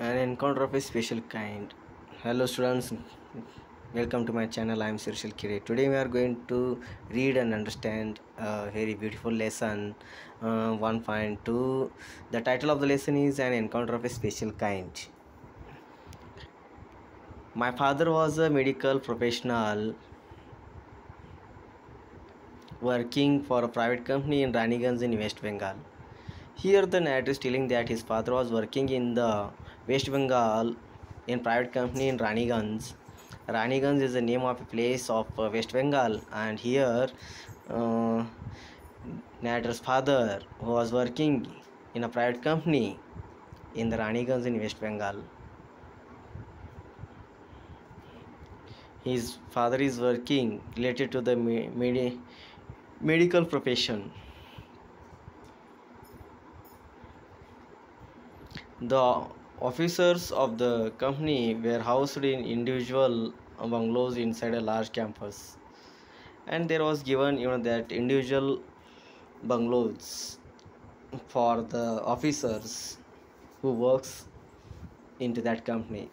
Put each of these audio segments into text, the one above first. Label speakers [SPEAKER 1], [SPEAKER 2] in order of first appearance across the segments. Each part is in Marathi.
[SPEAKER 1] An encounter of a special kind. Hello, students. Welcome to my channel. I am Sirshil Kire. Today we are going to read and understand a very beautiful lesson 1.2. The title of the lesson is An Encounter of a Special Kind. My father was a medical professional working for a private company in Raniganj in West Bengal. Here the narrator is telling that his father was working in the West Bengal in private company in Raniganj. Raniganj is the name of a place of West Bengal, and here uh, narrator's father was working in a private company in the Raniganj in West Bengal. His father is working related to the medical profession. The officers of the company were housed in individual bungalows inside a large campus, and there was given that individual bungalows for the officers who works into that company,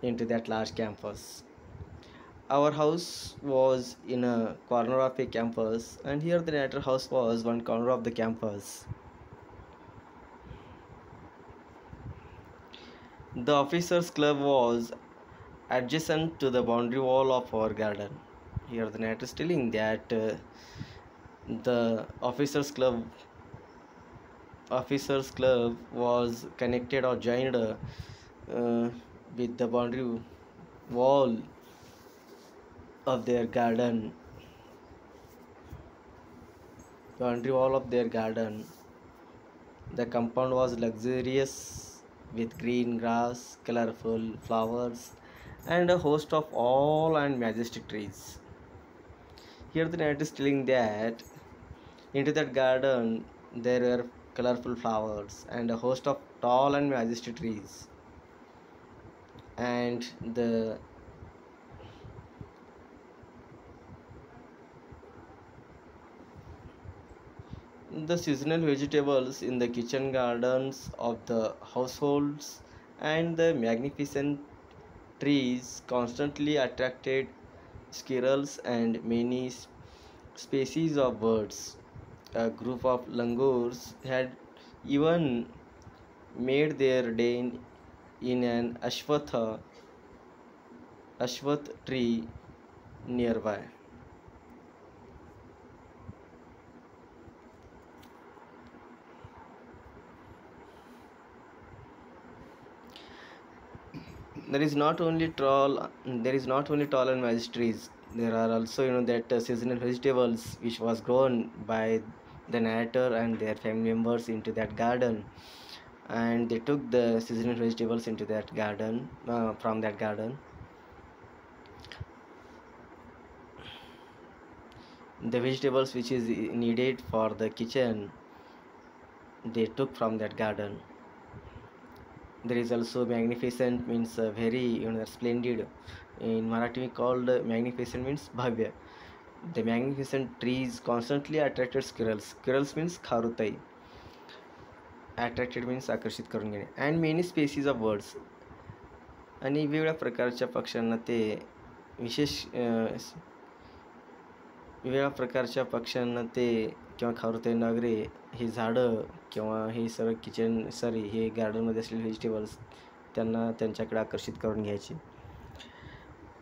[SPEAKER 1] into that large campus. Our house was in a corner of a campus, and here the latter house was one corner of the campus. The officers club was adjacent to the boundary wall of our garden. Here the narrator is telling that the officers club was connected or joined with the wall of their garden boundary wall of their garden. The compound was luxurious with green grass, colorful flowers, and a host of all and majestic trees. Here the narrator is telling that into that garden there were colorful flowers and a host of tall and majestic trees, and the seasonal vegetables in the kitchen gardens of the households and the magnificent trees constantly attracted squirrels and many species of birds. A group of langurs had even made their den in an ashwath tree nearby. There is not only tall and majestic trees. There are also that seasonal vegetables which was grown by the narrator and their family members into that garden, and they took the seasonal vegetables into that garden from that garden. The vegetables which is needed for the kitchen they took from that garden. There is also magnificent means very splendid. In Marathi we called magnificent means bhavya. The magnificent trees constantly attracted squirrels. Squirrels means kharutai. Attracted means आकर्षित करून घेणे. And many species of birds. आणि वेगवेगळ्या प्रकारच्या पक्ष्यांना ते विशेष वेगवेगळ्या प्रकारच्या पक्ष्यांना ते किंवा खारुताईंना वगैरे ही झाडं किंवा हे सर्व हे गार्डनमध्ये असलेले व्हेजिटेबल्स त्यांना त्यांच्याकडे आकर्षित करून घ्यायचे.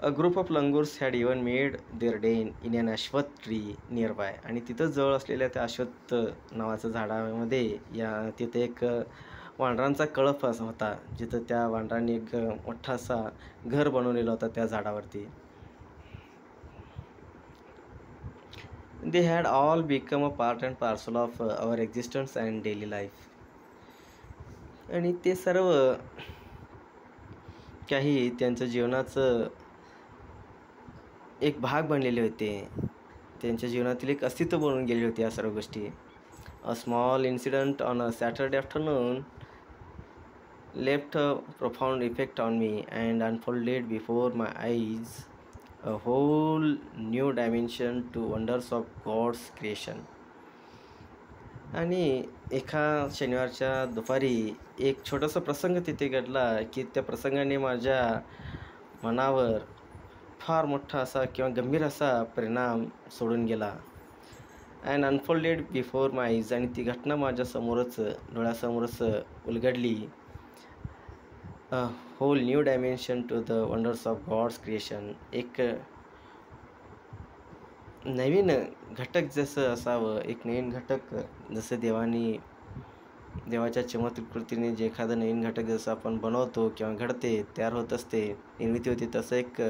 [SPEAKER 1] A group of langurs had even made their den in an ashwath tree nearby. आणि तिथं जवळ असलेल्या त्या अश्वत्थ नावाच्या झाडामध्ये तिथे एक वानरांचा कळप असा होता, जिथं त्या वानरांनी एक मोठासा घर बनवलेला होता त्या झाडावरती. They had all become a part and parcel of our existence and daily life. आणि ते सर्व काही त्यांच्या जीवनाचं एक भाग बनलेले होते. त्यांच्या जीवनातील एक अस्तित्व बनून गेले होते या सर्व गोष्टी. A small incident on a Saturday afternoon left a profound effect on me and unfolded before my eyes a whole new dimension to wonders of God's creation. आणि एका शनिवारच्या दुपारी एक छोटासा प्रसंग तिथे घडला, की त्या प्रसंगाने माझ्या मनावर फार मोठा असा किंवा गंभीर असा परिणाम सोडून गेला. And unfolded before my eyes आणि ती घटना माझ्यासमोरच डोळ्यासमोरच उलगडली. A whole new dimension to the wonders of God's creation. एक नवीन घटक जसं असावं, एक नवीन घटक जसं देवाच्या चमत्कृतीने कृतीने जे एखादं नवीन घटक जसं आपण बनवतो किंवा घडते, तयार होत असते, निर्मिती होते, तसं एक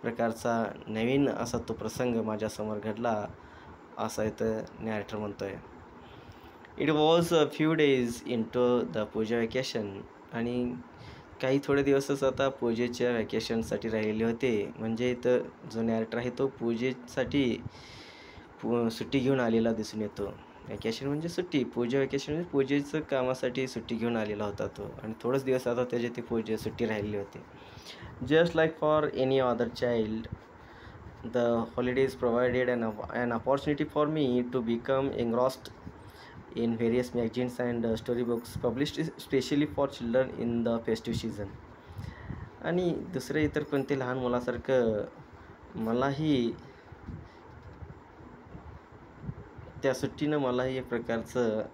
[SPEAKER 1] प्रकारचा नवीन असा तो प्रसंग माझ्यासमोर घडला, असा इथं नॅरेटर म्हणतोय. It was a few days into the puja vacation आणि काही थोडे दिवसच आता पूजेच्या वॅकेशनसाठी राहिलेले होते. म्हणजे इथं जो नॅरेटर आहे तो पूजेसाठी सुट्टी घेऊन आलेला दिसून येतो. वॅकेशन म्हणजे सुट्टी, पूजा वॅकेशन म्हणजे पूजेचं कामासाठी सुट्टी घेऊन आलेला होता तो आणि थोडेच दिवस आता त्याची ती पूजे सुट्टी राहिलेली होती. Just like for any other child, the holidays provided an opportunity for me to become engrossed in various magazines and storybooks published specially for children in the festive season. आणि दुसरे इतर कोणते लहान मुलासारखं मलाही त्या सुट्टीनं मलाही एक प्रकारचं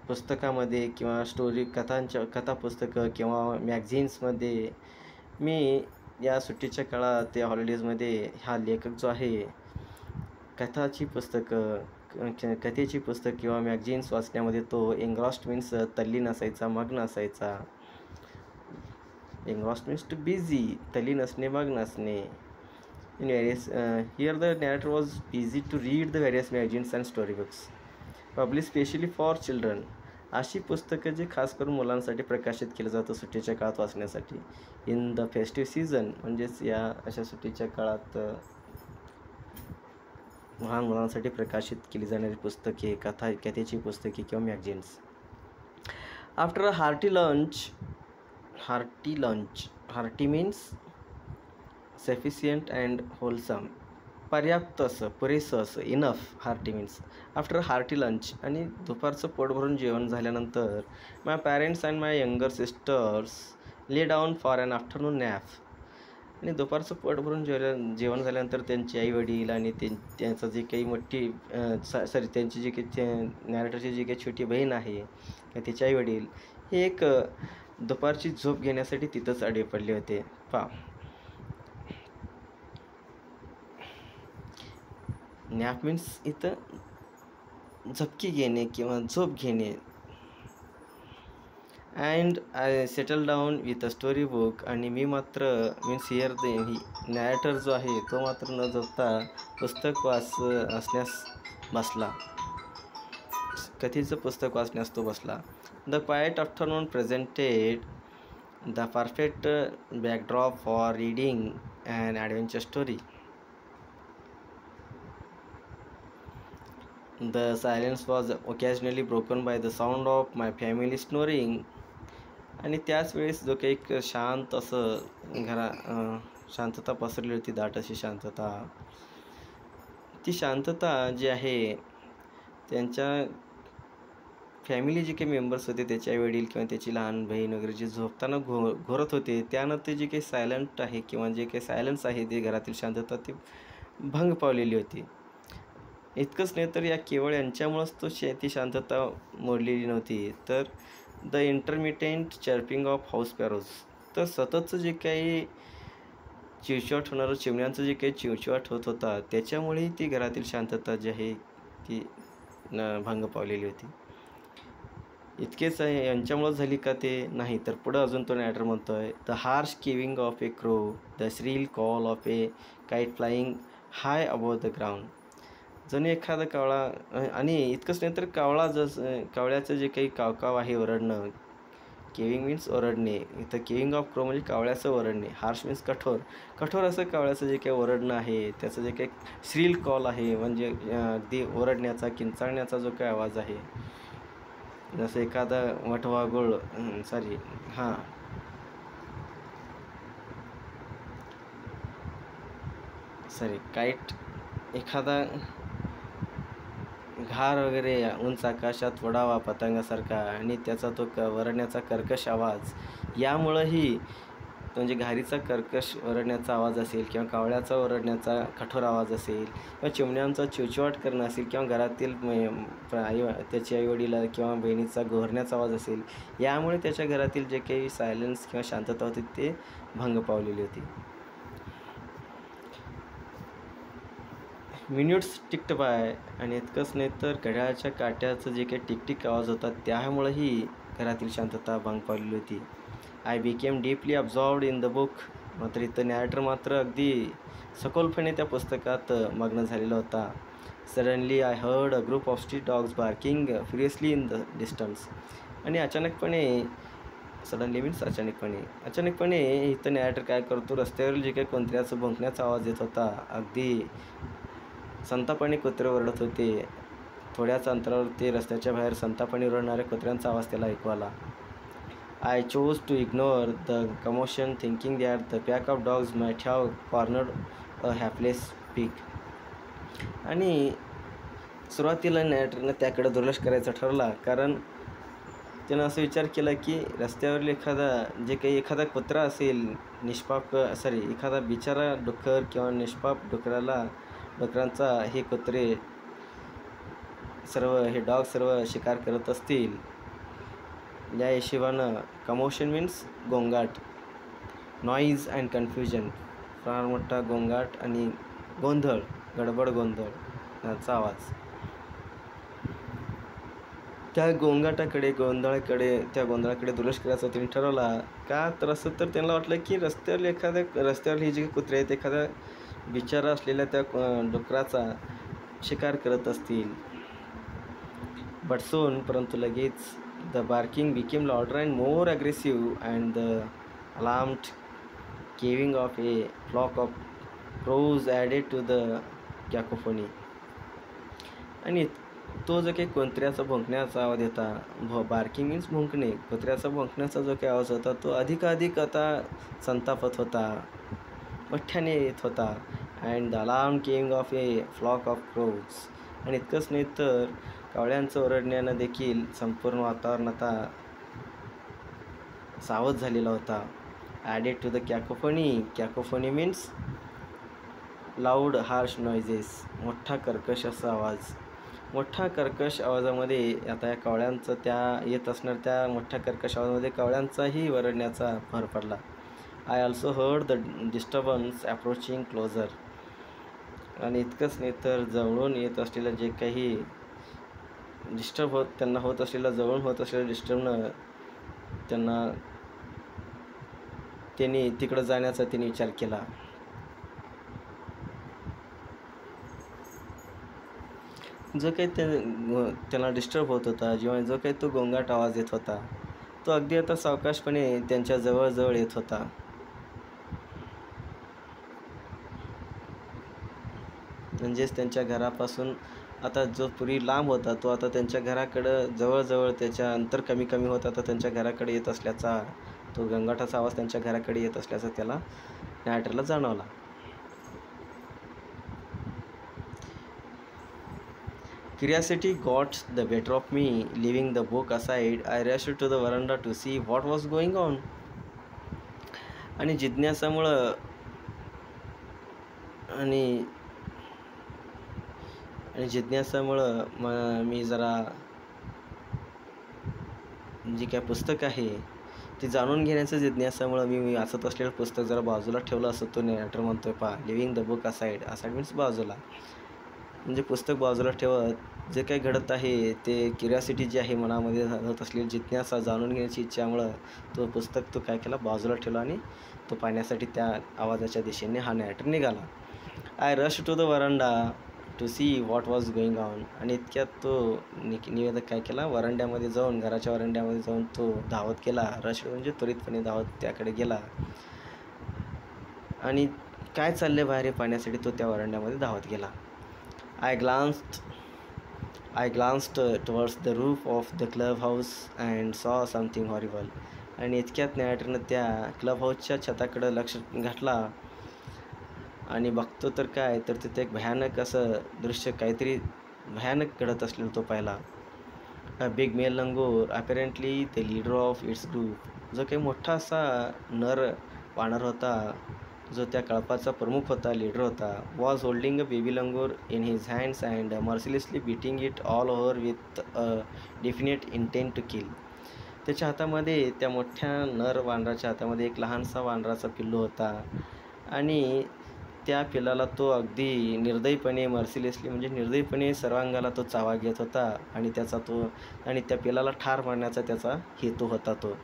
[SPEAKER 1] पुस्तकामध्ये किंवा कथा पुस्तकं किंवा मॅगझिन्समध्ये मी या सुट्टीच्या काळात त्या हॉलिडेजमध्ये हा लेखक जो आहे कथेची पुस्तक किंवा मॅगझिन्स वाचण्यामध्ये तो एन्ग्रॉस्ड मीन्स तल्लीन असायचा, मग्न असायचा. एन्ग्रॉस्ड मीन्स टू बिझी, तल्लीन असणे, मग्न असणे. In various here the narrator was busy to read the various magazines and storybooks published specially for children. अशी पुस्तकं जी खास करून मुलांसाठी प्रकाशित केलं जातं सुट्टीच्या काळात वाचण्यासाठी. इन द फेस्टिव्ह सीझन म्हणजेच या अशा सुट्टीच्या काळात लहान मुलांसाठी प्रकाशित केली जाणारी पुस्तके, कथेची पुस्तके किंवा magazines. After a hearty lunch, hearty means sufficient and wholesome, पर्याप्त असं, पुरेसं असं, enough. Hearty means after hearty lunch आणि दुपारचं पोट भरून जेवण झाल्यानंतर my parents and my younger sisters lay down for an afternoon nap. आणि दुपारचं पोट भरून जेवण झाल्यानंतर त्यांचे आईवडील आणि त्यांचं जे काही मोठी त्यांची जी काही नॅरेटरची जी काही छोटी बहीण आहे तिचे आईवडील हे एक दुपारची झोप घेण्यासाठी तिथंच आडवे पडले होते. नॅप मीन्स इथं झपकी घेणे किंवा झोप घेणे. And I settle down with a story book आणि मी मात्र मीन्स हिअर नॅरेटर जो आहे तो मात्र न झोपता पुस्तक वाचण्यास बसला. कथेचं पुस्तक वाचण्यास तो बसला. The quite afternoon presented the perfect backdrop for reading and adventure story. The silence was occasionally broken by the sound of my family snoring. आणि त्याच वेळेस जो काही एक शांत असं शांतता पसरली होती, दाट अशी शांतता. ती शांतता जी आहे त्यांच्या फॅमिली जे काही मेंबर्स होते, त्याचे आईवडील किंवा त्याची लहान बहीण वगैरे जे झोपताना घोरत होते, त्यानंतर जे काही सायलेंट आहे किंवा जे काही सायलेन्स आहे ते घरातील शांतता ती भंग पावलेली होती. इतकंच नाही तर या केवळ यांच्यामुळंच ती शांतता मोडलेली नव्हती, तर the intermittent chirping of house sparrows, तर सततचं जे काही चिवचिवाट होणारं चिमण्यांचं जे काही चिवचिवाट होत होता त्याच्यामुळेही ती घरातील शांतता जी आहे ती भंग पावलेली होती. इतकेच आहे यांच्यामुळं झाली का ते नाही, तर पुढं अजून तो नॅरेटर म्हणतोय the harsh cawing of a crow, the shrill call of a kite flying high above the ground. जणू एखादा कावळा आणि इतकंच नाही तर कावळ्याचं जे काही कावकाव आहे, ओरडणं. केविंग मीन्स ओरडणे, इथं केविंग ऑफ क्रो म्हणजे कावळ्याचं ओरडणे. हार्श मीन्स कठोर असं कावळ्याचं जे काही ओरडणं आहे, त्याचं जे काही श्रील कॉल आहे म्हणजे अगदी ओरडण्याचा, किंचाळण्याचा जो काही आवाज आहे, जसं एखादा वटवाघूळ काईट एखादा घार वगैरे उंच आकाशात उडावा पतंगासारखा आणि त्याचा तो वरडण्याचा कर्कश आवाज, यामुळंही म्हणजे घारीचा कर्कश ओरडण्याचा आवाज असेल किंवा कावळ्याचा ओरडण्याचा कठोर आवाज असेल किंवा चिमण्यांचा चिवचिवाट करणं असेल किंवा घरातील त्याची आईवडील किंवा बहिणीचा गोहरण्याचा आवाज असेल, यामुळे त्याच्या घरातील जे काही सायलेन्स किंवा शांतता होती ते भंग पावलेली होती. मिनिट्स टिक्ड बाय आणि इतकंच नाही तर घड्याळाच्या काट्याचं जे काही टिकटिक आवाज होता त्यामुळेही घरातील शांतता भंग पावलेली होती. I became deeply absorbed in the book. मात्र इथं नॅरेटर मात्र अगदी सखोलपणे त्या पुस्तकात मग्न झालेला होता. Suddenly I heard a group of street dogs barking furiously in the distance. आणि अचानकपणे, सडनली मीन्स अचानकपणे इथं नॅरेटर काय करतो, रस्त्यावरील जे काही कुत्र्याचं भुंकण्याचा आवाज येत होता, अगदी संतापाने कुत्रे ओरडत होते. थोड्याच अंतरावर ते रस्त्याच्या बाहेर संतापाने ओरडणाऱ्या कुत्र्यांचा आवाज त्याला ऐकू आला. I chose to ignore the commotion, thinking that the pack of dogs might have cornered a hapless pig. आणि सुरुवातीला नॅरेटरनं त्याकडे दुर्लक्ष करायचं ठरवला, कारण त्यानं असं विचार केला की रस्त्यावरील एखादा कुत्रा असेल, एखादा बिचारा डुक्कर किंवा निष्पाप डुकरांचा हे डॉग सर्व शिकार करत असतील. या हिशोबानं कमोशन मीन्स गोंगाट, नॉईज अँड कन्फ्युजन, फार मोठा गोंगाट आणि गोंधळ, गडबड गोंधळ याचा आवाज. त्या गोंधळाकडे दुर्लक्ष करायचा त्यांनी ठरवला. का तर असं तर त्यांना वाटलं की रस्त्यावर हे जे कुत्रे आहेत एखादा बिचारा असलेल्या त्या डुकराचा शिकार करत असतील. परंतु लगेच the barking became louder and more aggressive, and the alarmed cawing of a flock of crows added to the cacophony. आणि तो जो काही कुत्र्याचा भुंकण्याचा आवाज होता, बार्किंग मीन्स भुंकणे, कुत्र्याचा भुंकण्याचा जो काही आवाज होता तो अधिकाधिक आता संतापत होता, मोठ्याने येत होता. And the alarm cawing of a flock of crows. आणि इतकंच नाही तर कावळ्यांचं ओरडण्यानं देखील संपूर्ण वातावरण आता सावध झालेला होता. Added to the cacophony means loud harsh noises, मोठा कर्कश असा आवाज. मोठ्या कर्कश आवाजामध्ये आता या कावळ्यांचं येत असणार त्या मोठ्या कर्कश आवाजामध्ये कावळ्यांचाही वरडण्याचा भर पडला. I also heard the disturbance approaching closer. आणि इतकंच नाही तर जवळून येत असलेलं जे काही त्यांना होत असलेलं डिस्टर्बनं त्यांनी तिकडं जाण्याचा त्यांनी विचार केला. जो काही त्यांना डिस्टर्ब होत होता, जेव्हा जो काही तो गोंगाट आवाज येत होता, तो अगदी आता सावकाशपणे त्यांच्या जवळ येत होता. म्हणजेच त्यांच्या घरापासून आता जो पूर्वी लांब होता तो आता त्यांच्या घराकडं जवळ त्याच्या अंतर कमी होत आता त्यांच्या घराकडे येत असल्याचा, तो गोंगाटाचा आवाज त्यांच्या घराकडे येत असल्याचा त्याला नॅरेटरला जाणवला. Curiosity got the better of me. Leaving the book aside, I rushed to the veranda to see what was going on. आणि जिज्ञासामुळं मी जरा जी काय पुस्तक आहे ती जाणून घेण्याच्या जिज्ञासामुळं मी वाचत असलेलं पुस्तक जरा बाजूला ठेवलं असं तो नॅरेटर म्हणतोय. Living the book aside means बाजूला, म्हणजे पुस्तक बाजूला ठेवत जे काही घडत आहे ते क्युरिओसिटी जी आहे मनामध्ये होत असलेली जिज्ञासा, जाणून घेण्याची इच्छामुळं तो पुस्तक काय केला, बाजूला ठेवला आणि तो पाहण्यासाठी त्या आवाजाच्या दिशेने हा नॅरेटर निघाला. I rush to the veranda to see what was going on. आणि इतक्यात तो निवेदक काय केला, घराच्या वरांड्यामध्ये जाऊन तो धावत गेला. रश म्हणजे त्वरितपणे धावत त्याकडे गेला आणि काय चालले बाहेर हे पाहण्यासाठी तो त्या वरांड्यामध्ये धावत गेला. I glanced towards the roof of the clubhouse and saw something horrible. आणि इतक्यात नॅरेटरनं त्या क्लब हाऊसच्या छताकडं लक्ष घातला आणि बघतो तर काय तर तिथे एक भयानक असं दृश्य, काहीतरी भयानक घडत असलेला तो पाहिला. A big male langur apparently the leader of its group, जो काही मोठा असा नर वानर होता, जो त्या कळपाचा प्रमुख होता, लीडर होता, was holding a baby langur in his hands and mercilessly beating it all over with a definite intent to kill. त्याच्या हातामध्ये, त्या मोठ्या नर वानराच्या हातामध्ये एक लहानसा वानराचा पिल्लू होता आणि त्या पिल्लाला तो अगदी निर्दयीपणे, मर्सिलेसली म्हणजे निर्दयीपणे सर्वांगाला तो चावा घेत होता आणि त्या पिल्लाला ठार मारण्याचा त्याचा हेतू होता. तो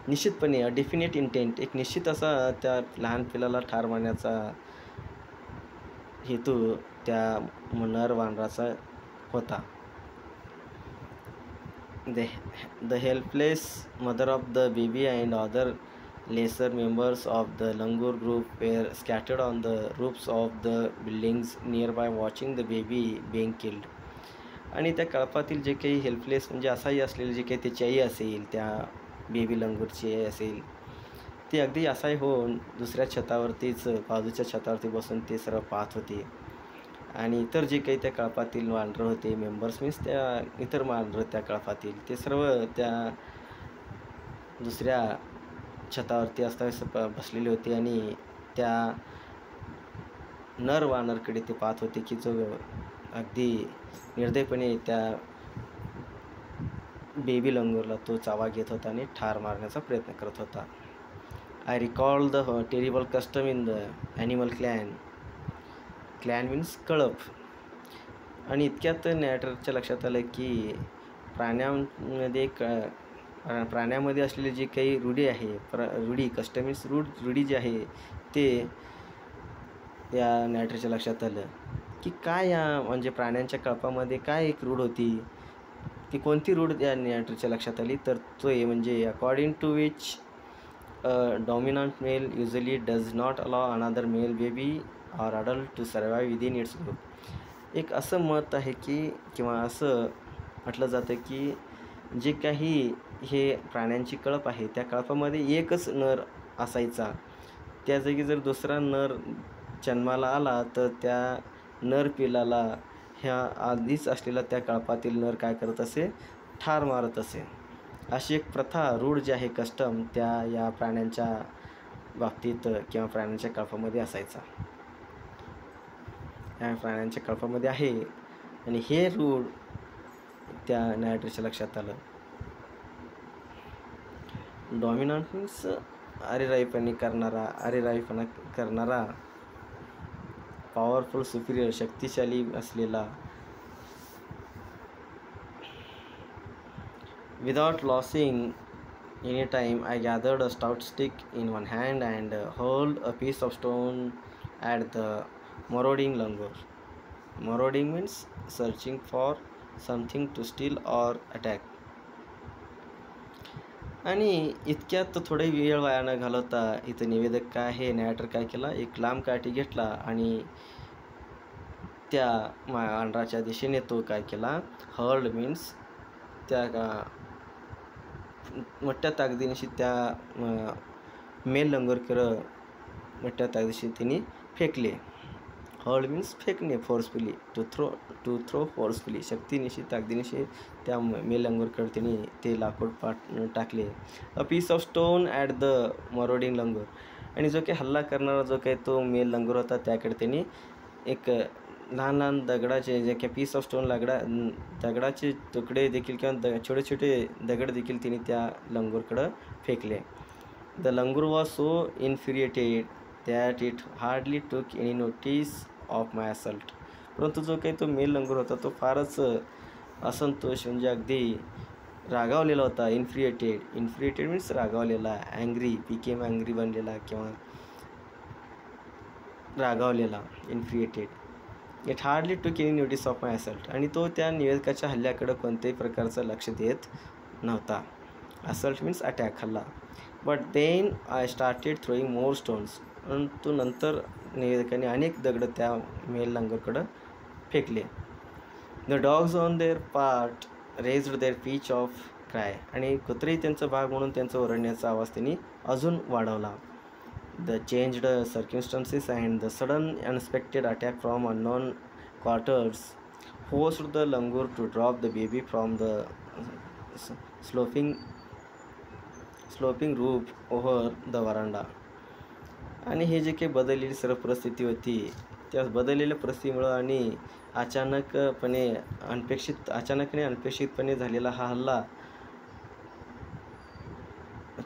[SPEAKER 1] निश्चितपणे डेफिनेट इंटेंट, एक निश्चित असा त्या लहान पिल्लाला ठार मारण्याचा हेतू त्या नर वानराचा होता. The helpless mother of the baby and other lesser members of the Langur group were scattered on the roofs of the buildings nearby watching the baby being killed. आणि त्या कळपातील जे काही हेल्पलेस म्हणजे असहाय्य असलेली जे काही त्याची आई असेल, त्या बेबी लंगूरची आई असेल, ती अगदी असहाय्य होऊन दुसऱ्या छतावरतीच, बाजूच्या छतावरती बसून ते सर्व पाहत होती. आणि इतर जे काही त्या कळपातील वानरं होते, मेंबर्स मीन्स त्या इतर वानरं त्या कळपातील, ते सर्व त्या दुसऱ्या छतावरती अस्ताव्यस्त बसलेले होते आणि त्या नर वानरकडे ते पाहत होते की जो अगदी निर्दयपणे त्या बेबी लंगूरला तो चावा घेत होता आणि ठार मारण्याचा प्रयत्न करत होता. I recall the terrible custom in the animal clan means कळप. आणि इतक्यात नॅरेटरच्या लक्षात आलं की प्राण्यामध्ये असलेली जी काही रूढी आहे, रूढी कस्टम मीन्स रूढी जी आहे, ते या नॅरेटरच्या लक्षात आलं की काय या म्हणजे प्राण्यांच्या कळपामध्ये काय एक रूढ होती. ती कोणती रूढ या नॅरेटरच्या लक्षात आली, तर तो आहे म्हणजे according to which dominant male usually does not allow another male baby or adult to survive within its group. एक असं मत आहे की, किंवा असं म्हटलं जातं की जे काही हे प्राण्यांची कळप आहे, त्या कळपामध्ये एकच नर असायचा. त्या जागी जर दुसरा नर जन्माला आला तर त्या नर पिलाला ह्या आधीच असलेला त्या कळपातील नर काय करत असे, ठार मारत असे. अशी एक प्रथा, रूढ जी आहे, कस्टम, त्या या प्राण्यांच्या बाबतीत किंवा प्राण्यांच्या कळपामध्ये असायचा, या प्राण्यांच्या कळपामध्ये आहे. आणि हे रूढ त्या नॅरेटरच्या लक्षात आलं. डॉमिनंट मीन्स अरेराईपणा करणारा, पॉवरफुल, सुपिरियर, शक्तिशाली असलेला. Without losing any time, I gathered a stout stick in one hand and hurled a piece of stone at the marauding langur. Marauding means searching for something to steal or attack. आणि इतक्यात थोडे वेळ वाया न घालवता इथं निवेदक काय आहे, नॅरेटर काय केला, एक लांब काठी घेतला आणि त्या वानराच्या दिशेने तो काय केला, हर्ल्ड मीन्स त्या मोठ्या ताकदीनिशी त्या मेल लंगूरकडे मोठ्या ताकदीशी तिने फेकले. हर्ल्ड मीन्स फेकणे, फोर्सफुली, टू थ्रो फोर्सफुली, शक्तीनिशी, ताकदीनिशी त्या मेल लंगूरकडे तिने ते लाकूड टाकले. A piece of stone at the marauding langur. आणि जो काही हल्ला करणारा जो काही तो मेल लंगूर होता, त्याकडे त्यांनी एक लहान दगडाचे, जे काही पीस ऑफ स्टोन, दगडाचे तुकडे देखील किंवा छोटे छोटे दगड देखील तिने त्या लंगूरकडं फेकले. The langur was so infuriated that it hardly took any notice of my assault. परंतु जो काही तो मेल लंगूर होता तो फारच असंतोष, म्हणजे अगदी रागावलेला होता. इन्फ्युरिएटेड मीन्स रागावलेला, ॲंग्री, बिकेम ॲंग्री बनलेला किंवा रागावलेला, इन्फ्युरिएटेड. It hardly took any notice of my assault. आणि तो त्या निवेदकाच्या हल्ल्याकडं कोणत्याही प्रकारचं लक्ष देत नव्हता. असल्ट मीन्स अटॅक, हल्ला. But then I started throwing more stones. परंतु नंतर निवेदकाने अनेक दगड त्या मेल लंगूरकडं फेकले. The dogs on their part raised their pitch of cry. आणि कुत्रेही त्यांचा भाग म्हणून त्यांचा ओरडण्याचा आवाज त्यांनी अजून वाढवला. The changed circumstances and the sudden unexpected attack from unknown quarters forced the langur to drop the baby from the sloping roof over the veranda. आणि हे जे काही बदललेली सर्व परिस्थिती होती, त्या बदललेल्या परिस्थितीमुळं आणि अनपेक्षितपणे झालेला हा हल्ला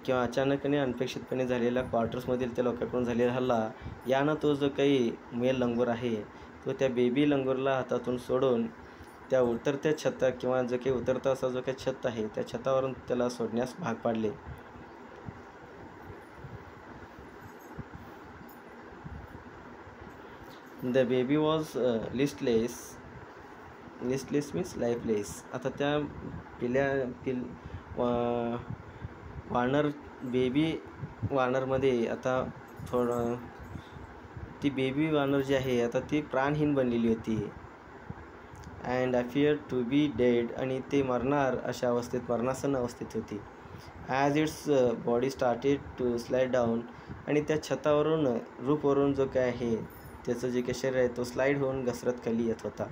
[SPEAKER 1] किंवा अनपेक्षितपणे झालेल्या क्वार्टर्समधील त्या लोकांकडून झालेला हल्ला यानं तो जो काही मेल लंगूर आहे तो त्या बेबी लंगूरला हातातून सोडून त्या उतरत्या छता किंवा जो काही उतरता असा जो काही छत आहे त्या छतावरून त्याला सोडण्यास भाग पाडले. The baby was listless means lifeless. आता त्या बेबी वानरमध्ये आता थोडं ती बेबी वानर जी आहे आता ती प्राणहीन बनलेली होती. And appear to be dead, आणि ते मरणासन्न अवस्थेत होती. As its body started to slide down, आणि त्या छतावरून रूफवरून जो काय आहे त्याचं जे काही शरीर आहे तो स्लाइड होऊन घसरत खाली येत होता.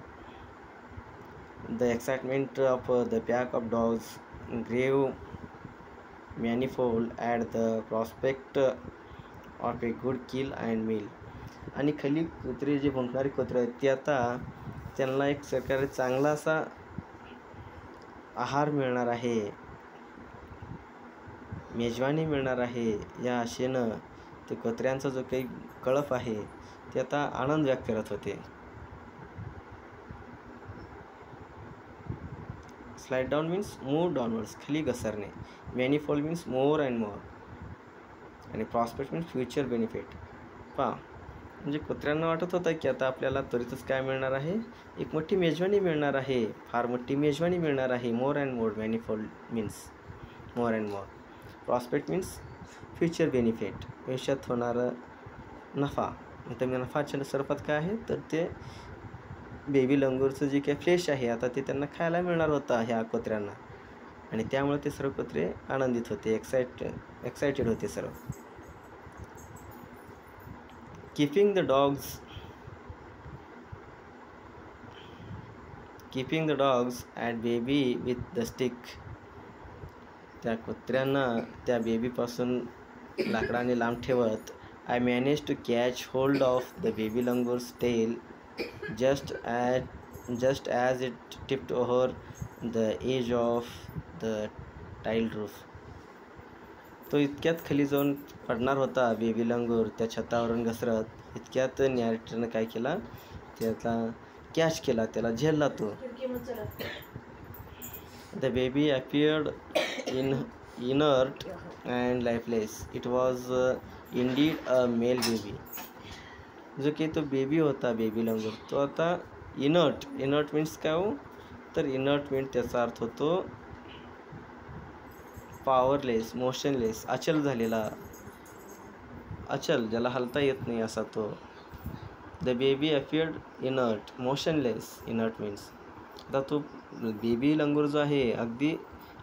[SPEAKER 1] The excitement of the pack of dogs grew manifold at the prospect of a good kill and meal. आणि खाली कुत्रे जे भुंकणारे कुत्रे आहेत ते आता त्यांना एक सरकारी चांगला असा आहार मिळणार आहे, मेजवानी मिळणार आहे या आशेनं ते कुत्र्यांचा जो काही कळप आहे ते आता आनंद व्यक्त करत होते. Slide down means move downwards, खाली घसरणे. Manifold means more and more, आणि प्रॉस्पेक्ट मीन्स फ्युचर बेनिफिट. म्हणजे कुत्र्यांना वाटत होतं की आता आपल्याला त्वरितच काय मिळणार आहे, एक मोठी मेजवानी मिळणार आहे, फार मोठी मेजवानी मिळणार आहे. मोर and more, manifold means more and more. Prospect means future benefit, भविष्यात होणारा नफा. तर नफाच्या स्वरूपात काय आहे तर ते बेबी लंगूरचं जे काही फ्लेश आहे आता ते त्यांना खायला मिळणार होतं ह्या कुत्र्यांना, आणि त्यामुळे ते सर्व कुत्रे आनंदित होते, एक्साइटेड होते सर्व. Keeping the dogs at baby with the stick. त्या कुत्र्यांना त्या बेबीपासून लाकडाने लांब ठेवत I manage to catch hold of the baby langur's tail just as it tipped over the edge of the tiled roof. तो इतक्यात खाली जाऊन पडणार होता बेबी लंगूर त्या छतावरून घसरत, इतक्यात नॅरेटरनं काय केला, त्याला कॅच केला, त्याला झेलला तो. The baby appeared inert and lifeless. It was indeed a male baby. जो की तो बेबी होता बेबी लंगूर तो आता इनर्ट मीन्स काय हो तर इनर्ट मीन्स त्याचा अर्थ होतो पॉवरलेस, मोशनलेस, अचल झालेला, अचल ज्याला हलता येत नाही असा तो. The baby appeared inert, motionless, inert means आता तो बेबी लंगूर जो आहे अगदी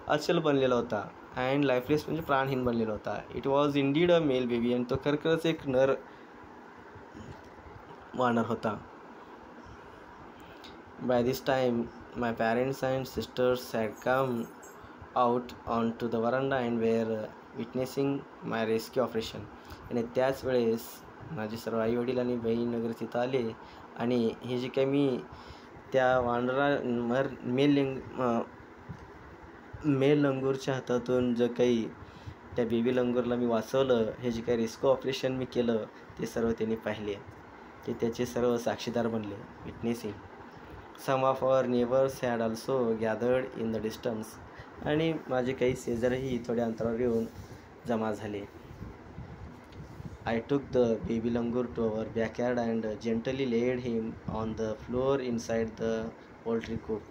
[SPEAKER 1] अचल बनलेला होता. अँड लाईफलेस म्हणजे प्राणहीन बनलेला होता. It was indeed a male baby, आणि तो खरखरच एक नर वानर होता. By this time my parents and sisters had come out on to the veranda and were witnessing my rescue operation. आणि त्याच वेळेस माझे सर्व आईवडील आणि बहीण वगैरे तिथं आले, आणि हे जे काही मी त्या मेल लंगूरच्या हातातून जे काही त्या बेबी लंगूरला मी वाचवलं, हे जे काही रेस्क्यू ऑपरेशन मी केलं ते सर्व त्यांनी पाहिले, ते त्याचे सर्व साक्षीदार बनले, witnessing. Some of our neighbours had also gathered in the distance. आणि माझे काही शेजारही थोड्या अंतरावर येऊन जमा झाले. I took the baby langur to our backyard and gently laid him on the floor inside the poultry coop.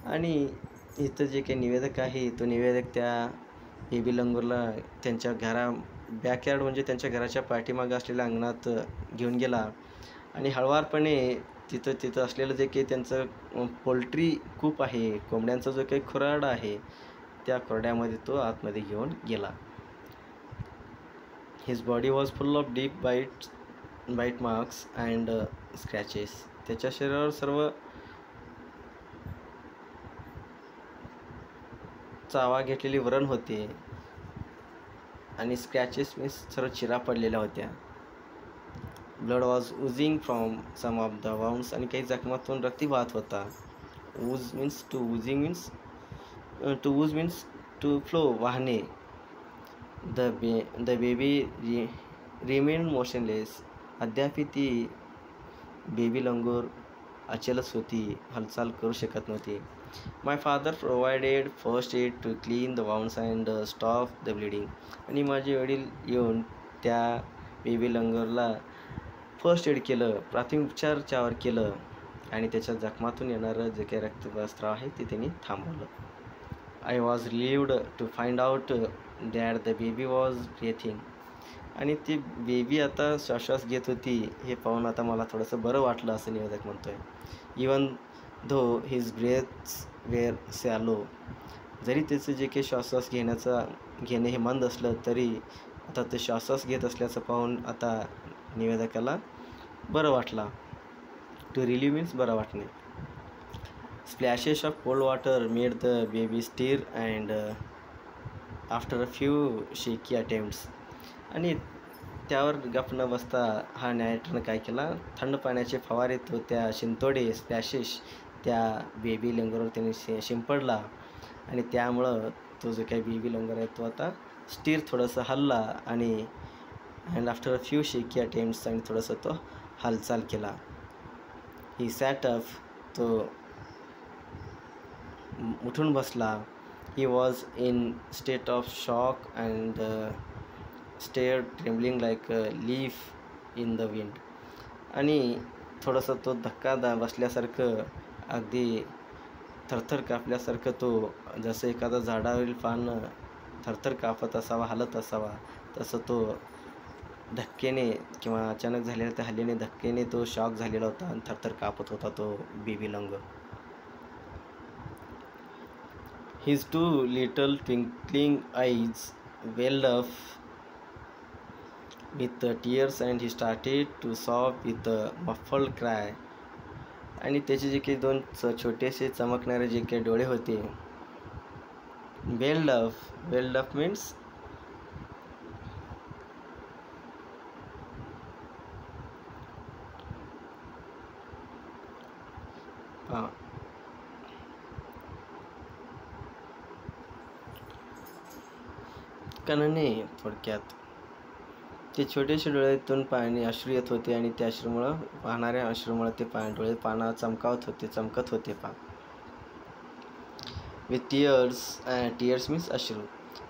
[SPEAKER 1] आणि इथं जे काही निवेदक आहे तो निवेदक त्या बेबी लंगूरला त्यांच्या बॅकयार्ड म्हणजे त्यांच्या घराच्या पाठीमागं असलेल्या अंगणात घेऊन गेला, आणि हळवारपणे तिथं असलेलं जे काही त्यांचं पोल्ट्री कूप आहे, कोंबड्यांचा जो काही खुराडा आहे त्या खुराड्यामध्ये तो आतमध्ये घेऊन गेला. His body was full of deep bite marks and scratches. त्याच्या शरीरावर सर्व चावा घेतलेली व्रण होते आणि स्क्रॅचेस मीन्स सर्व चिरा पडलेल्या होत्या. Blood was oozing from some of the wounds आणि काही जखमातून रक्ती वाहत होता. Ooze means to oozing means to ooze means to flow वाहणे. The baby remain motionless. अद्याप ती बेबी लंगोर अचलच होती, हालचाल करू शकत नव्हती. My father provided first aid to clean the wounds and stop the bleeding. आणि माझे वडील येऊन त्या बेबी लंगरला फर्स्ट एड केलं, प्राथमिक उपचार त्यावर केलं आणि त्याच्या जखमातून येणारं जे काही रक्तस्राव आहे ते त्यांनी थांबवलं. I was relieved to find out that the baby was breathing. आणि ती बेबी आता श्वास घेत होती हे पाहून आता मला थोडंसं बरं वाटलं असं निवेदक म्हणतोय. इवन धो हिज ब्रेथ्स वेअर सॅलो. जरी त्याचं जे काही श्वास घेणे हे मंद असलं तरी आता ते श्वास घेत असल्याचं पाहून आता निवेदकाला बरं वाटला. टू रिलीव्ह मीन्स बरं वाटणे. Splashes of cold water made the baby stir and after a few shaky attempts. आणि त्यावर गप न बसता हा न्यायाधीशानं काय केला, थंड पाण्याचे फवारे तो त्या शिंतोडे स्प्लॅशेस त्या बेबी लंगरवर त्याने शिंपडला आणि त्यामुळं तो जो काही बेबी लंगर आहे तो आता स्टीर थोडंसं हलला आणि and after a few shaky attempts आणि थोडंसं तो हालचाल केला. He sat up. तो उठून बसला. He was in state of shock and stared trembling like a leaf in the wind. आणि थोडंसं तो धक्का बसल्यासारखं, अगदी थरथर कापल्यासारखं, तो जसं एखादा झाडावरील पान थरथर कापत असावा, हालत असावा, तसं तो धक्केने किंवा अचानक झालेल्या त्या हल्ल्याने धक्केने तो शॉक झालेला होता आणि थरथर कापत होता तो baby langur. His two little twinkling eyes welled up with tears and he started to sob with a muffled cry. आणि त्याचे जे काही दोन छोटेसे चमकणारे जे काही डोळे होते, वेल्ड अप मीन्स कणने थोडक्यात. ते छोटेसे डोळ्यातून पाणी अश्रू येत होते आणि त्या अश्रूमुळं वाहणाऱ्या अश्रूमुळं ते डोळे चमकत होते विथ टीयर्स मीन्स अश्रू.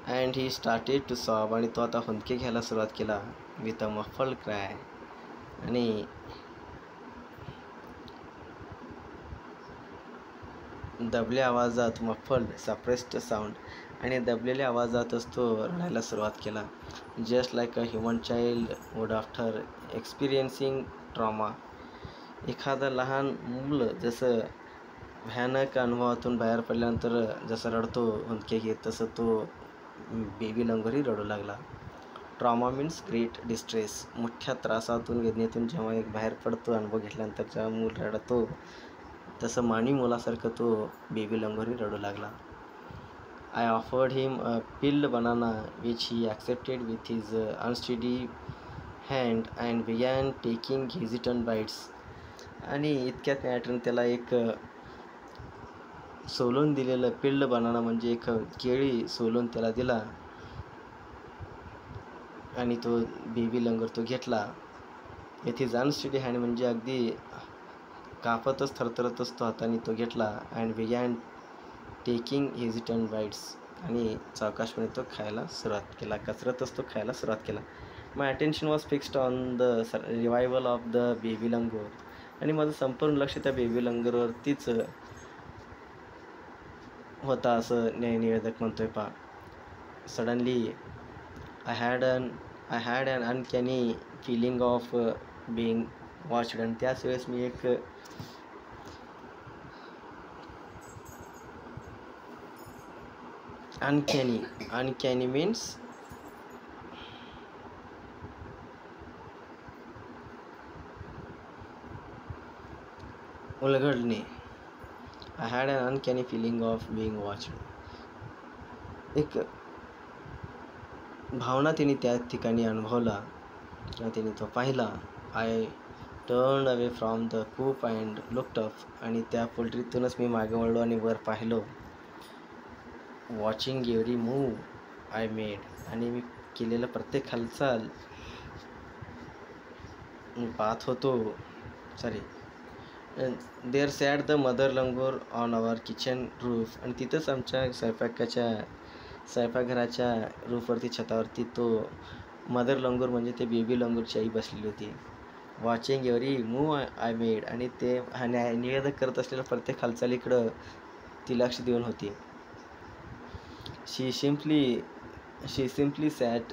[SPEAKER 1] And he started to sob. आणि तो आता हुंदके घ्यायला सुरुवात केला. With a muffled cry. आणि दबल्या आवाजात, मफल्ड सप्रेस्ड साऊंड, आणि दबलेल्या आवाजातच तो रडायला सुरुवात केला. Just like a human child would after experiencing trauma. एखादं लहान मुलं जसं भयानक अनुभवातून बाहेर पडल्यानंतर जसं रडतो हुंदके घेत, तसं तो बेबी लंगरही रडू लागला. Trauma means great distress. मोठ्या त्रासातून, वेदनेतून जेव्हा एक बाहेर पडतो अनुभव घेतल्यानंतर, जेव्हा मूल रडतो तसं मानवी मुलासारखं तो बेबी लंगरही रडू लागला. I offered him a peeled banana which he accepted with his unsteady hand and began taking hesitant bites. आणि इतक्यात न्यायाधीशाने त्याला एक सोलून दिलेलं पिल्ड बनाना म्हणजे एक केळी सोलून त्याला दिला आणि तो बेबी लंगर तो घेतला. विथ हिज अनस्टेडी हँड म्हणजे अगदी कापतच थरथरतच तो हाताने तो घेतला. And began taking hesitant bites. आणि सावकाशपणे तो खायला सुरुवात केला. कचरतच तो खायला सुरुवात केला. My attention was fixed on the revival of the baby langur. आणि माझं संपूर्ण लक्ष त्या बेबी लंगरवरतीच होता असं न्यायनिवेदक म्हणतोय पहा. Suddenly I had an uncanny feeling of being watched. आणि त्याच वेळेस मी एक अनकॅनी मीन्स उलगडणे. I had an uncanny feeling of being watched. एक भावना तिने त्या ठिकाणी अनुभवला किंवा तिने तो पाहिला. I turn away from the coop and looked up. आणि त्या पोल्ट्रीतूनच मी मागे वळलो आणि वर पाहिलो. Watching every move I made. आणि मी केलेलं प्रत्येक हालचाल मी पाहत होतो. Sorry, there sat the mother langur on our kitchen roof. आणि तिथंच आमच्या स्वयंपाकघराच्या रूफवरती, छतावरती तो मदर लंगूर म्हणजे ते बेबी लंगूरची आई बसलेली होती. Watching every move I made. आणि ते निवेदक करत असलेल्या प्रत्येक हालचालीकडं ती लक्ष देऊन होती. She simply sat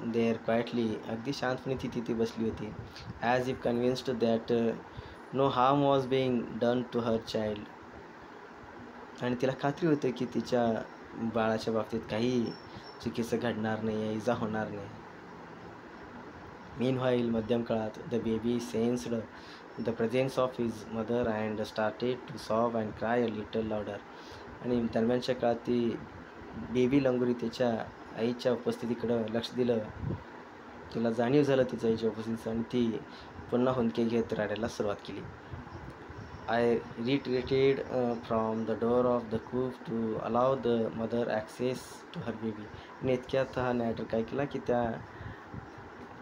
[SPEAKER 1] there quietly. अगदी शांतपणे ती तिथे बसली होती. As if convinced that no harm was being done to her child. आणि तिला खात्री होते की तिच्या बाळाच्या बाबतीत काही चुकीचं घडणार नाही, इजा होणार नाही. मीनव्हाईल, मध्यम काळात, the baby sensed the presence of his mother and started to sob and cry a little louder. आणि दरम्यानच्या काळात ती बेबी लंगुरी तिच्या आईच्या उपस्थितीकडं लक्ष दिलं. तिला जाणीव झालं तिच्या आईच्या उपस्थितीचं आणि ती पुन्हा हुंदके घेत रडायला सुरुवात केली. I retreated from the door of the coupe to allow the mother access to her baby. आणि इतक्यात हा नायटर काय केला की त्या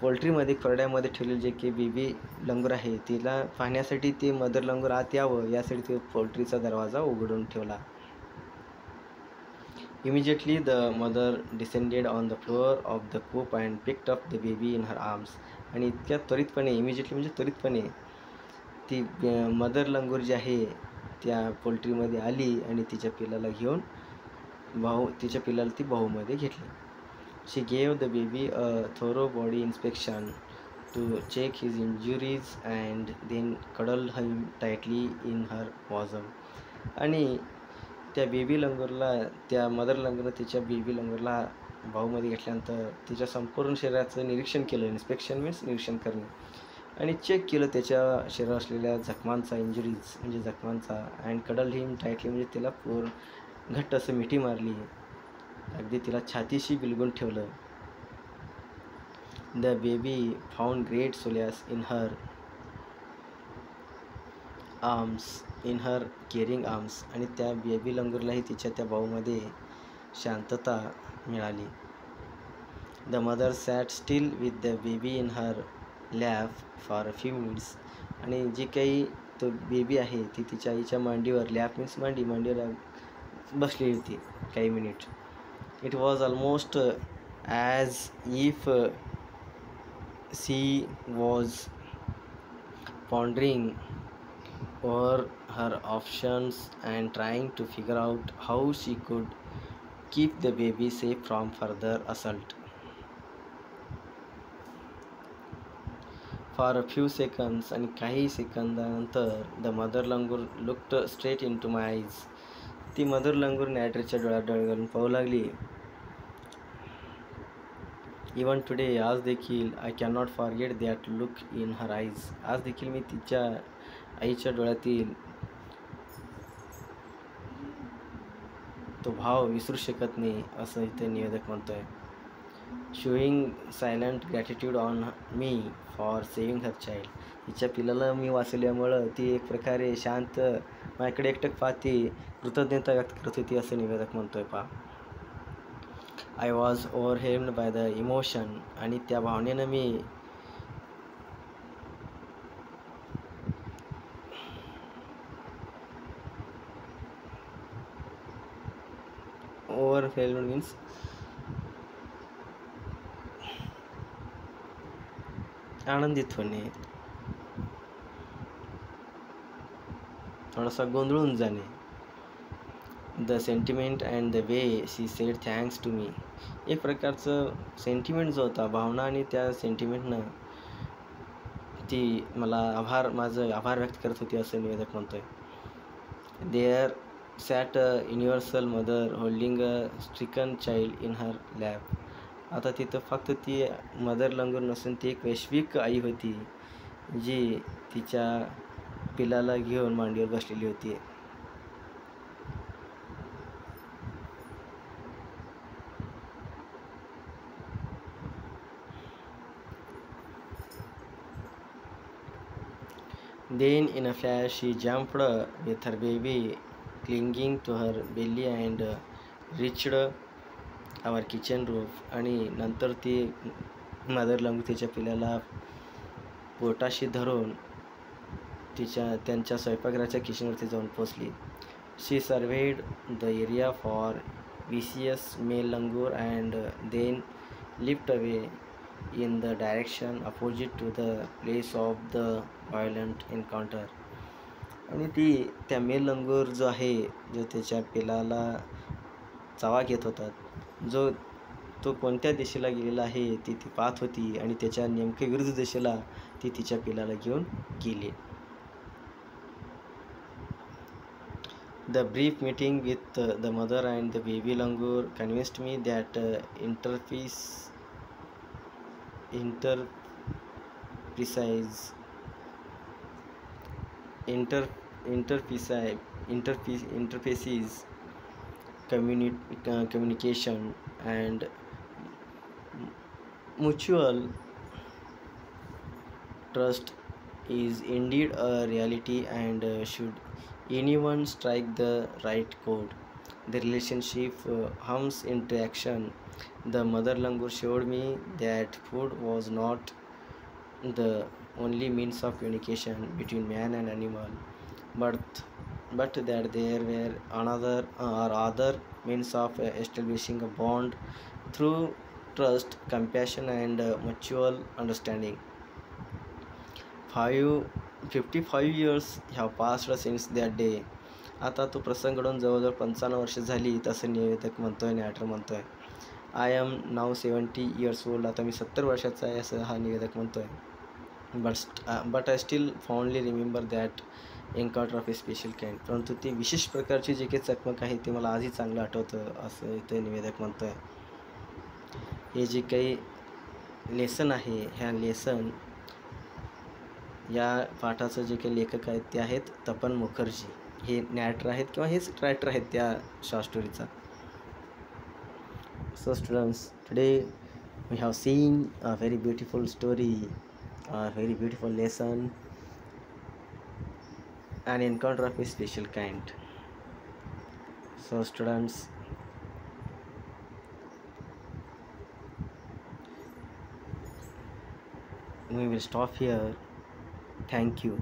[SPEAKER 1] पोल्ट्रीमध्ये, खोरड्यामध्ये ठेवलेले जे की बेबी लंगूर आहे तिला पाहण्यासाठी ते मदर लंगूर आत यावं यासाठी ते पोल्ट्रीचा दरवाजा उघडून ठेवला. Immediately the mother descended on the floor of the coop and picked up the baby in her arms. आणि इतक्या त्वरितपणे, इमिजिएटली म्हणजे त्वरितपणे ती मदर लंगूर जी आहे त्या पोल्ट्रीमध्ये आली आणि तिच्या पिल्लाला घेऊन तिच्या पिल्लाला ती बाहूमध्ये घेतली. She gave the baby a thorough body inspection to check his injuries and then cuddled him tightly in her bosom. आणि त्या बेबी लंगूरला, त्या मदर लंगूरनं तिच्या बेबी लंगूरला बाहूमध्ये घेतल्यानंतर तिच्या संपूर्ण शरीराचं निरीक्षण केलं. इन्स्पेक्शन मीन्स निरीक्षण करणे. आणि चेक केलं त्याच्या शरीरावर असलेल्या जखमांचा, इंजुरीज म्हणजे जखमांचा. अँड कडल हिम टाईटली म्हणजे तिला घट्ट असं मिठी मारली, अगदी तिला छातीशी बिलगून ठेवलं. The baby found great solace in her caring arms. आणि त्या बेबी लंगूरलाही तिच्या त्या बाहूमध्ये शांतता मिळाली. The mother sat still with the baby in her lap for a few minutes. आणि जी काही तो बेबी आहे ती तिच्या आईच्या मांडीवर, लॅप मीन्स मांडीवर बसलेली होती काही minute. It was almost as if she was pondering over her options and trying to figure out how she could keep the baby safe from further assault. For a few seconds, आणि काही सेकंदानंतर, the mother langur looked straight into my eyes. ती मदर लंगूर नॅटरच्या डोळ्यात डोळे घालून पाहू लागली. इवन टुडे, आज देखील, I cannot forget that look in her eyes. आज देखील मी तिच्या आईच्या डोळ्यातील तो भाव विसरू शकत नाही, असं इथे निवेदक म्हणतोय. Showing silent gratitude on me for saving her child. तिच्या पिल्लाला मी वाचवल्यामुळं ती एक प्रकारे शांत माझ्याकडे एकटक पाहते, कृतज्ञता व्यक्त करत होती, असं निवेदक म्हणतोय. I was overwhelmed by the emotion. आणि त्या भावनेनं मी ओव्हरहेम्ड मीन्स आनंदित होणे, थोडासा गोंधळून जाणे. The sentiment and the way she said thanks to me. एक प्रकारचं सेंटिमेंट जो होता, भावना, आणि त्या सेंटिमेंटनं ती मला माझं आभार व्यक्त करत होती, असं निवेदक म्हणतोय. There sat a universal mother holding a stricken child in her lap. आता तिथं फक्त ती मदर लंगूर नसून ती एक वैश्विक आई होती जी तिच्या पिलाला घेऊन मांडीवर बसलेली होती. Then, in a flash, she jumped with her baby clinging to her belly and reached our kitchen roof. आणि नंतर ती मदर लंगू तिच्या पिल्लाला पोटाशी धरून त्यांच्या स्वयंपाकघराच्या किचनवरती जाऊन पोचली. She surveyed the area for vicious male langur and then leaped away in the direction opposite to the place of the violent encounter. आणि त्या मेल लंगूर जो आहे, जो त्याच्या पिलाला चावा घेत होता, तो कोणत्या दिशेला गेलेला आहे ती पाहत होती आणि त्याच्या नेमक्या विरुद्ध दिशेला ती तिच्या पिलाला घेऊन गेली. The brief meeting with the mother and the baby langur convinced me that interfaces, communication, and mutual trust is indeed a reality, and should anyone strike the right chord, the relationship hums into action. The mother langur showed me that food was not the only means of communication between man and animal, but that there were another or other means of establishing a bond through trust, compassion, and mutual understanding. 55 years have passed since that day. आता तो प्रसंग घडून जवळजवळ 55 वर्ष झाली, तसं निवेदक म्हणतोय, नॅटर म्हणतोय. I am now 70 years old. आता मी 70 वर्षाचा आहे असं हा निवेदक म्हणतोय. But I still fondly remember that encounter of A special kind. परंतु ती विशेष प्रकारची जी काही चकमक आहे ते मला आजही चांगलं आठवतं असं इथे निवेदक म्हणतोय. हे जे काही लेसन आहे, ह्या लेसन या पाठाचं जे काही लेखक आहेत ते आहेत तपन मुखर्जी. हे नॅटर आहेत किंवा हेच रायटर आहेत त्या short स्टोरीचा. So students, today we have seen a very beautiful story, a very beautiful lesson, an encounter of a special kind. So students, we will stop here. Thank you.